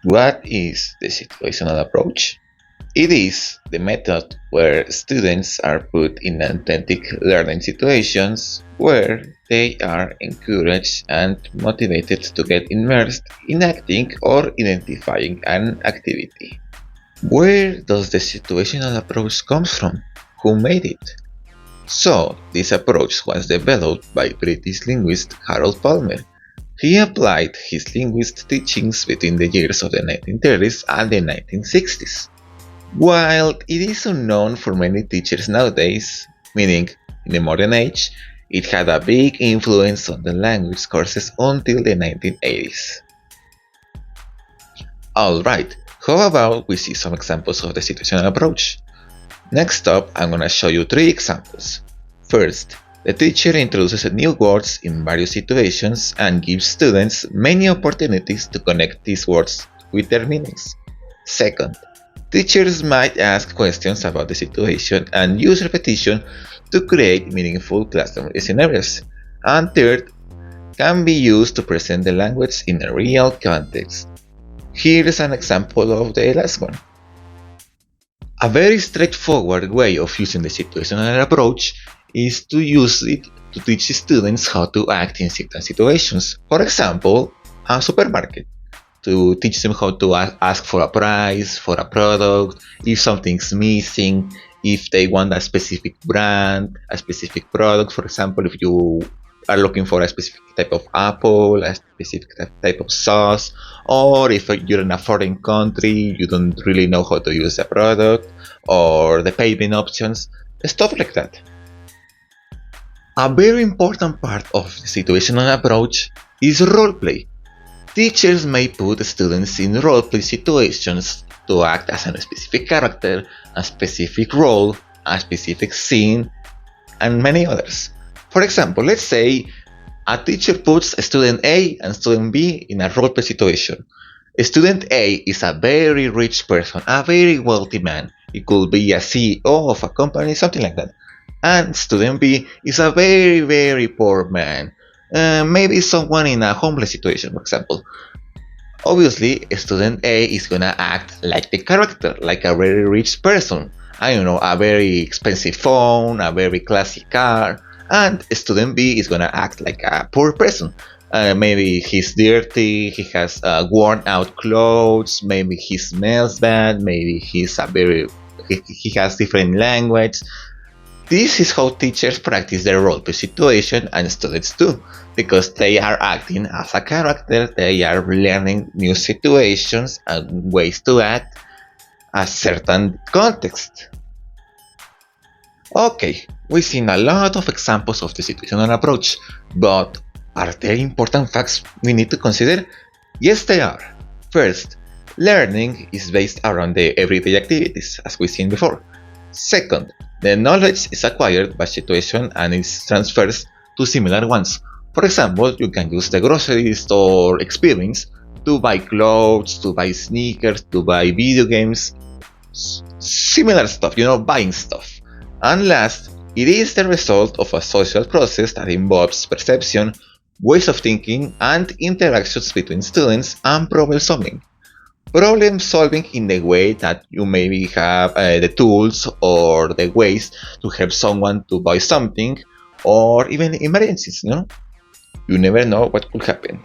What is the situational approach? It is the method where students are put in authentic learning situations where they are encouraged and motivated to get immersed in acting or identifying an activity. Where does the situational approach come from? Who made it? So, this approach was developed by British linguist Harold Palmer. He applied his linguist teachings between the years of the 1930s and the 1960s. While it is unknown for many teachers nowadays, meaning in the modern age, it had a big influence on the language courses until the 1980s. Alright, how about we see some examples of the situational approach? Next up, I'm gonna show you 3 examples. First, the teacher introduces new words in various situations and gives students many opportunities to connect these words with their meanings. Second, teachers might ask questions about the situation and use repetition to create meaningful classroom scenarios. And third, can be used to present the language in a real context. Here is an example of the last one. A very straightforward way of using the situational approach is to use it to teach students how to act in certain situations. For example, a supermarket. To teach them how to ask for a price, for a product, if something's missing, if they want a specific brand, a specific product. For example, if you are looking for a specific type of apple, a specific type of sauce, or if you're in a foreign country, you don't really know how to use the product, or the payment options, stuff like that. A very important part of the situational approach is roleplay. Teachers may put students in roleplay situations to act as a specific character, a specific role, a specific scene, and many others. For example, let's say a teacher puts student A and student B in a roleplay situation. Student A is a very rich person, a very wealthy man. It could be a CEO of a company, something like that. And student B is a very, very poor man. Maybe someone in a homeless situation, for example. Obviously, student A is gonna act like the character, like a very rich person. I don't know, a very expensive phone, a very classy car. And student B is gonna act like a poor person. Maybe he's dirty, he has worn out clothes, maybe he smells bad, maybe he has different language. This is how teachers practice their roleplay situation, and students too, because they are acting as a character, they are learning new situations and ways to act a certain context. Okay, we've seen a lot of examples of the situational approach, but are there important facts we need to consider? Yes, they are. First, learning is based around the everyday activities, as we've seen before. Second, the knowledge is acquired by situation and is transferred to similar ones. For example, you can use the grocery store experience to buy clothes, to buy sneakers, to buy video games, similar stuff, buying stuff. And last, it is the result of a social process that involves perception, ways of thinking, and interactions between students and problem solving. Problem solving in the way that you maybe have the tools or the ways to help someone to buy something, or even emergencies, You never know what could happen.